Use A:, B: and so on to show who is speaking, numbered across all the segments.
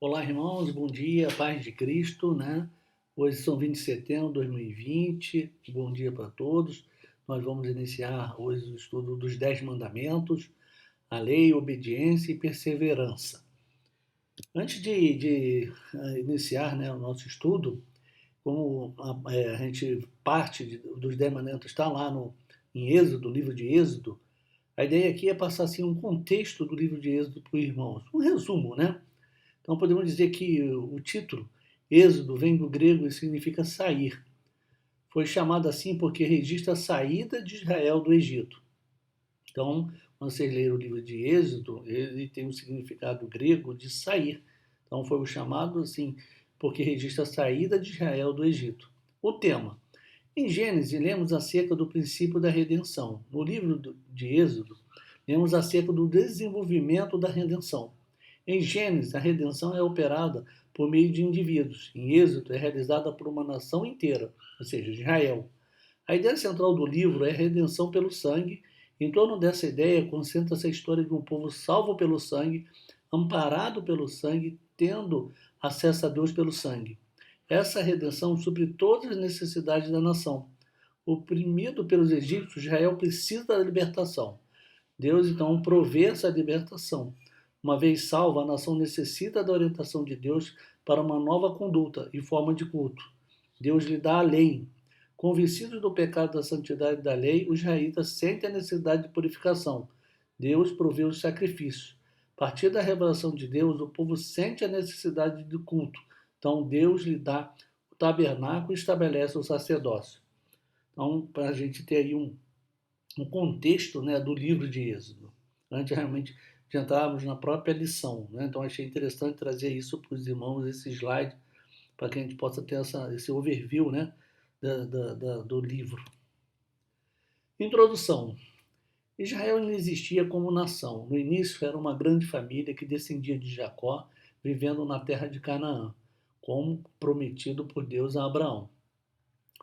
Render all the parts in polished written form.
A: Olá, irmãos, bom dia, paz de Cristo, né? Hoje são 20 de setembro de 2020, bom dia para todos. Nós vamos iniciar hoje o estudo dos 10 mandamentos, a lei, obediência e perseverança. Antes de iniciar, né, o nosso estudo, como a gente dos 10 mandamentos está lá em Êxodo, no livro de Êxodo, a ideia aqui é passar assim, um contexto do livro de Êxodo para os irmãos, um resumo, né? Então podemos dizer que o título Êxodo vem do grego e significa sair. Foi chamado assim porque registra a saída de Israel do Egito. Então, quando vocês lerem o livro de Êxodo, ele tem um significado grego de sair. Então foi chamado assim porque registra a saída de Israel do Egito. O tema. Em Gênesis, lemos acerca do princípio da redenção. No livro de Êxodo, lemos acerca do desenvolvimento da redenção. Em Gênesis, a redenção é operada por meio de indivíduos. Em Êxodo, é realizada por uma nação inteira, ou seja, Israel. A ideia central do livro é a redenção pelo sangue. Em torno dessa ideia, concentra-se a história de um povo salvo pelo sangue, amparado pelo sangue, tendo acesso a Deus pelo sangue. Essa redenção supre todas as necessidades da nação. Oprimido pelos egípcios, Israel precisa da libertação. Deus então provê essa libertação. Uma vez salva, a nação necessita da orientação de Deus para uma nova conduta e forma de culto. Deus lhe dá a lei. Convencidos do pecado da santidade da lei, os israelitas sentem a necessidade de purificação. Deus provê os sacrifícios. A partir da revelação de Deus, o povo sente a necessidade de culto. Então Deus lhe dá o tabernáculo e estabelece o sacerdócio. Então, para a gente ter aí um contexto, né, do livro de Êxodo, antes realmente de entrarmos na própria lição. Né? Então achei interessante trazer isso para os irmãos, esse slide, para que a gente possa ter esse overview, né, do livro. Introdução. Israel não existia como nação. No início era uma grande família que descendia de Jacó, vivendo na terra de Canaã, como prometido por Deus a Abraão.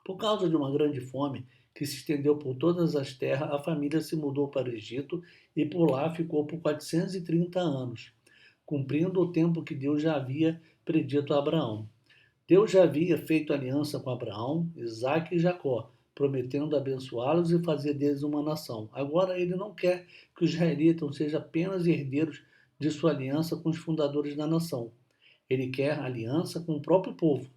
A: Por causa de uma grande fome que se estendeu por todas as terras, a família se mudou para o Egito e por lá ficou por 430 anos, cumprindo o tempo que Deus já havia predito a Abraão. Deus já havia feito aliança com Abraão, Isaque e Jacó, prometendo abençoá-los e fazer deles uma nação. Agora ele não quer que os israelitas sejam apenas herdeiros de sua aliança com os fundadores da nação. Ele quer aliança com o próprio povo.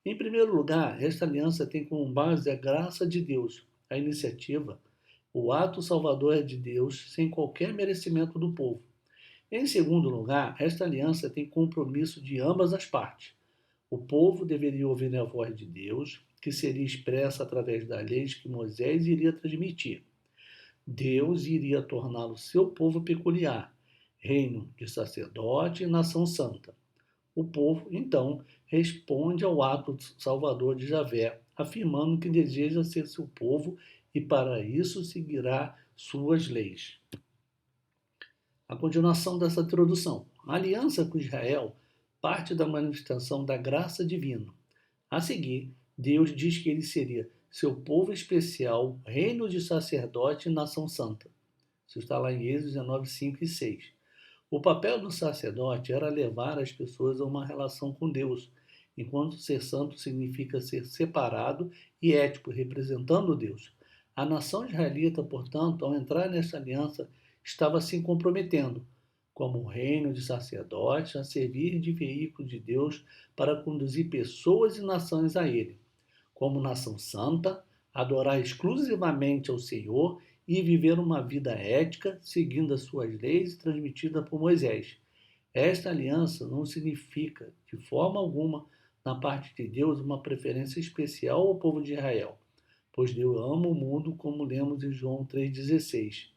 A: Em primeiro lugar, esta aliança tem como base a graça de Deus, a iniciativa, o ato salvador é de Deus, sem qualquer merecimento do povo. Em segundo lugar, esta aliança tem compromisso de ambas as partes. O povo deveria ouvir a voz de Deus, que seria expressa através das leis que Moisés iria transmitir. Deus iria torná-lo seu povo peculiar, reino de sacerdote e nação santa. O povo, então, responde ao ato salvador de Javé, afirmando que deseja ser seu povo e para isso seguirá suas leis. A continuação dessa introdução. A aliança com Israel parte da manifestação da graça divina. A seguir, Deus diz que ele seria seu povo especial, reino de sacerdote e nação santa. Isso está lá em Êxodo 19, 5 e 6. O papel do sacerdote era levar as pessoas a uma relação com Deus, enquanto ser santo significa ser separado e ético, representando Deus. A nação israelita, portanto, ao entrar nessa aliança, estava se comprometendo, como um reino de sacerdotes, a servir de veículo de Deus para conduzir pessoas e nações a Ele. Como nação santa, adorar exclusivamente ao Senhor e viver uma vida ética, seguindo as suas leis transmitidas por Moisés. Esta aliança não significa, de forma alguma, na parte de Deus, uma preferência especial ao povo de Israel, pois Deus ama o mundo, como lemos em João 3,16.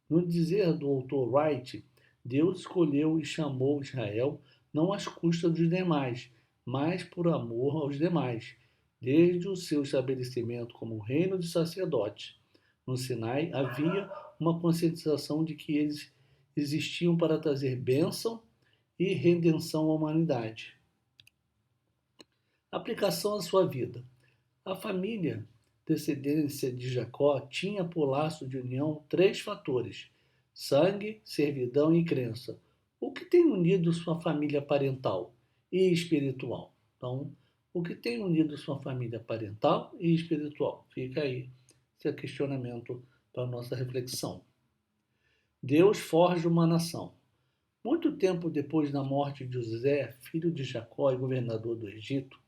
A: No dizer do autor Wright, Deus escolheu e chamou Israel não às custas dos demais, mas por amor aos demais, desde o seu estabelecimento como reino de sacerdotes. No Sinai havia uma conscientização de que eles existiam para trazer bênção e redenção à humanidade. Aplicação à sua vida. A família descendência de Jacó tinha por laço de união três fatores: sangue, servidão e crença. O que tem unido sua família parental e espiritual? Então, o que tem unido sua família parental e espiritual? Fica aí esse questionamento para a nossa reflexão. Deus forja uma nação. Muito tempo depois da morte de José, filho de Jacó e governador do Egito,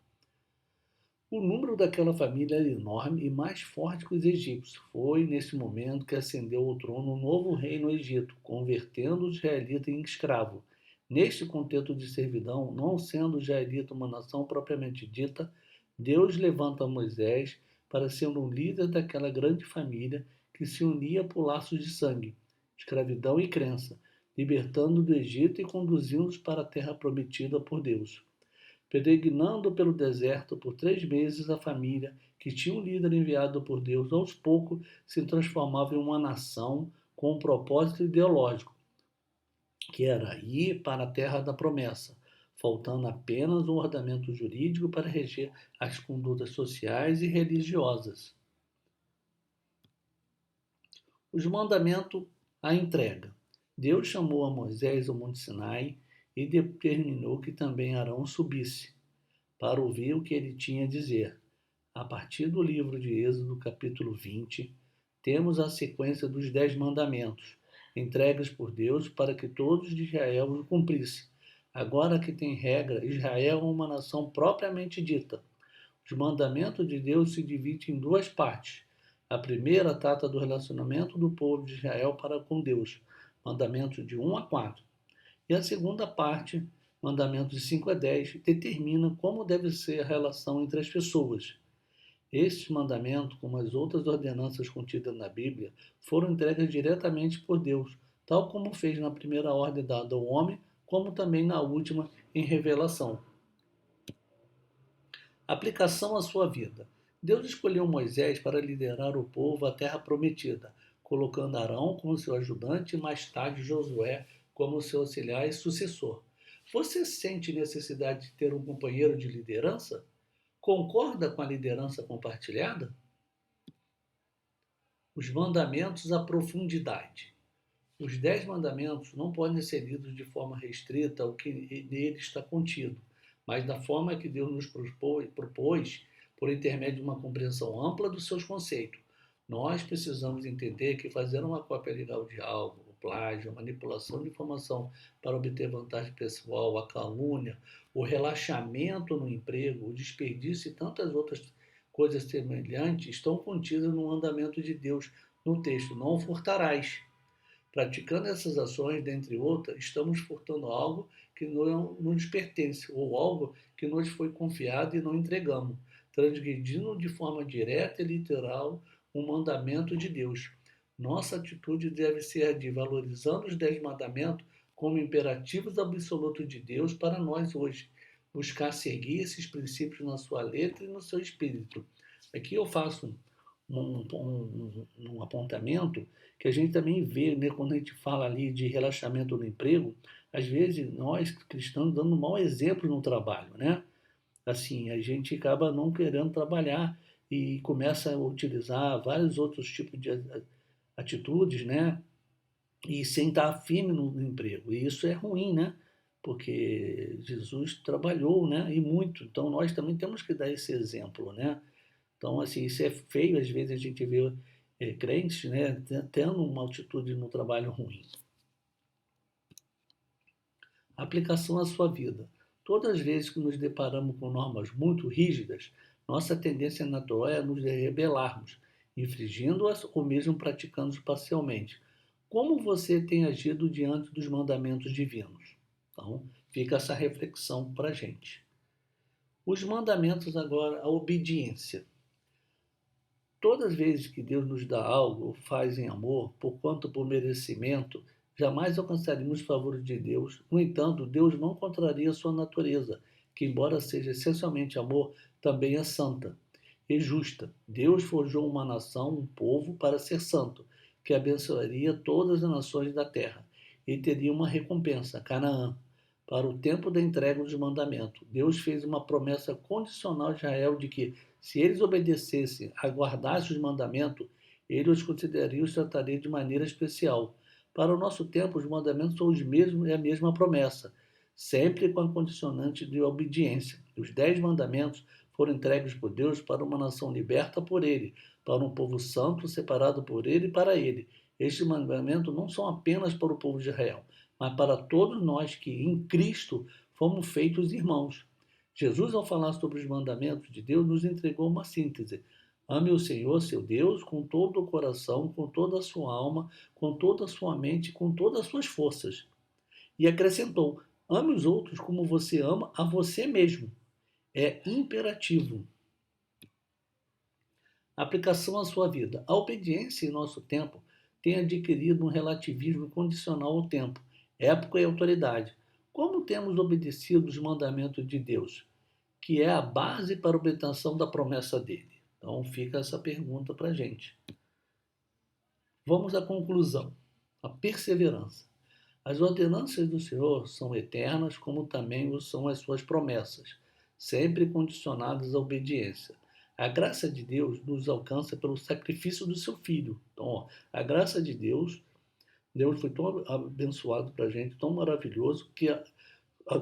A: o número daquela família era enorme e mais forte que os egípcios. Foi nesse momento que ascendeu ao trono um novo rei no Egito, convertendo os israelitas em escravo. Neste contexto de servidão, não sendo o israelita uma nação propriamente dita, Deus levanta Moisés para ser um líder daquela grande família que se unia por laços de sangue, escravidão e crença, libertando do Egito e conduzindo-os para a terra prometida por Deus. Peregrinando pelo deserto por 3 meses, a família, que tinha um líder enviado por Deus, aos poucos se transformava em uma nação com um propósito ideológico, que era ir para a terra da promessa, faltando apenas um ordenamento jurídico para reger as condutas sociais e religiosas. Os mandamentos, a entrega. Deus chamou a Moisés ao Monte Sinai e determinou que também Arão subisse para ouvir o que ele tinha a dizer. A partir do livro de Êxodo, capítulo 20, temos a sequência dos 10 mandamentos, entregues por Deus para que todos de Israel os cumprissem. Agora que tem regra, Israel é uma nação propriamente dita. Os mandamentos de Deus se dividem em duas partes. A primeira trata do relacionamento do povo de Israel para com Deus, mandamentos de 1 a 4. E a segunda parte, mandamentos de 5 a 10, determina como deve ser a relação entre as pessoas. Estes mandamentos, como as outras ordenanças contidas na Bíblia, foram entregues diretamente por Deus, tal como fez na primeira ordem dada ao homem, como também na última em revelação. Aplicação à sua vida. Deus escolheu Moisés para liderar o povo à terra prometida, colocando Arão como seu ajudante e mais tarde Josué como seu auxiliar e sucessor. Você sente necessidade de ter um companheiro de liderança? Concorda com a liderança compartilhada? Os mandamentos à profundidade. Os 10 mandamentos não podem ser lidos de forma restrita ao que nele está contido, mas da forma que Deus nos propôs por intermédio de uma compreensão ampla dos seus conceitos. Nós precisamos entender que fazer uma cópia legal de algo, o plágio, a manipulação de informação para obter vantagem pessoal, a calúnia, o relaxamento no emprego, o desperdício e tantas outras coisas semelhantes estão contidas no mandamento de Deus no texto: não furtarás. Praticando essas ações, dentre outras, estamos furtando algo que não nos pertence ou algo que nos foi confiado e não entregamos, transgredindo de forma direta e literal um mandamento de Deus. Nossa atitude deve ser a de valorizando os 10 mandamentos como imperativos absolutos de Deus para nós hoje. Buscar seguir esses princípios na sua letra e no seu espírito. Aqui eu faço um apontamento que a gente também vê, né, quando a gente fala ali de relaxamento no emprego, às vezes nós cristãos dando um mau exemplo no trabalho, né? Assim, a gente acaba não querendo trabalhar e começa a utilizar vários outros tipos de atitudes, né? E sem estar firme no emprego. E isso é ruim, né? Porque Jesus trabalhou, né? E muito. Então nós também temos que dar esse exemplo, né? Então, assim, isso é feio, às vezes a gente vê crentes, né, tendo uma atitude no trabalho ruim. Aplicação à sua vida. Todas as vezes que nos deparamos com normas muito rígidas, nossa tendência natural é nos rebelarmos, infringindo-as ou mesmo praticando-as parcialmente. Como você tem agido diante dos mandamentos divinos? Então, fica essa reflexão para a gente. Os mandamentos agora, a obediência. Todas as vezes que Deus nos dá algo, faz em amor, por quanto por merecimento, jamais alcançaríamos os favores de Deus. No entanto, Deus não contraria a sua natureza, que, embora seja essencialmente amor, também é santa e justa. Deus forjou uma nação, um povo, para ser santo, que abençoaria todas as nações da terra e teria uma recompensa, Canaã. Para o tempo da entrega dos mandamentos, Deus fez uma promessa condicional a Israel de que, se eles obedecessem, aguardassem os mandamentos, ele os consideraria e os trataria de maneira especial. Para o nosso tempo, os mandamentos são os mesmos e a mesma promessa, sempre com a condicionante de obediência. Os 10 mandamentos foram entregues por Deus para uma nação liberta por Ele, para um povo santo separado por Ele e para Ele. Estes mandamentos não são apenas para o povo de Israel, mas para todos nós que, em Cristo, fomos feitos irmãos. Jesus, ao falar sobre os mandamentos de Deus, nos entregou uma síntese. Ame o Senhor, seu Deus, com todo o coração, com toda a sua alma, com toda a sua mente, com todas as suas forças. E acrescentou: ame os outros como você ama a você mesmo. É imperativo. Aplicação à sua vida. A obediência em nosso tempo tem adquirido um relativismo condicional ao tempo, época e autoridade. Como temos obedecido os mandamentos de Deus, que é a base para a obtenção da promessa dele? Então fica essa pergunta para a gente. Vamos à conclusão. A perseverança. As ordenanças do Senhor são eternas, como também o são as suas promessas, sempre condicionadas à obediência. A graça de Deus nos alcança pelo sacrifício do seu Filho. Então, a graça de Deus, Deus foi tão abençoado para a gente, tão maravilhoso, que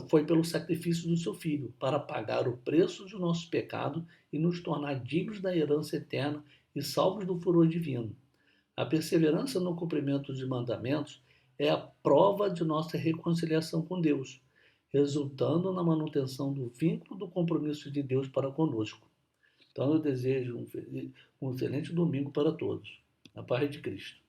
A: foi pelo sacrifício do seu Filho, para pagar o preço do nosso pecado e nos tornar dignos da herança eterna e salvos do furor divino. A perseverança no cumprimento dos mandamentos é a prova de nossa reconciliação com Deus, resultando na manutenção do vínculo do compromisso de Deus para conosco. Então eu desejo um excelente domingo para todos. Na paz de Cristo.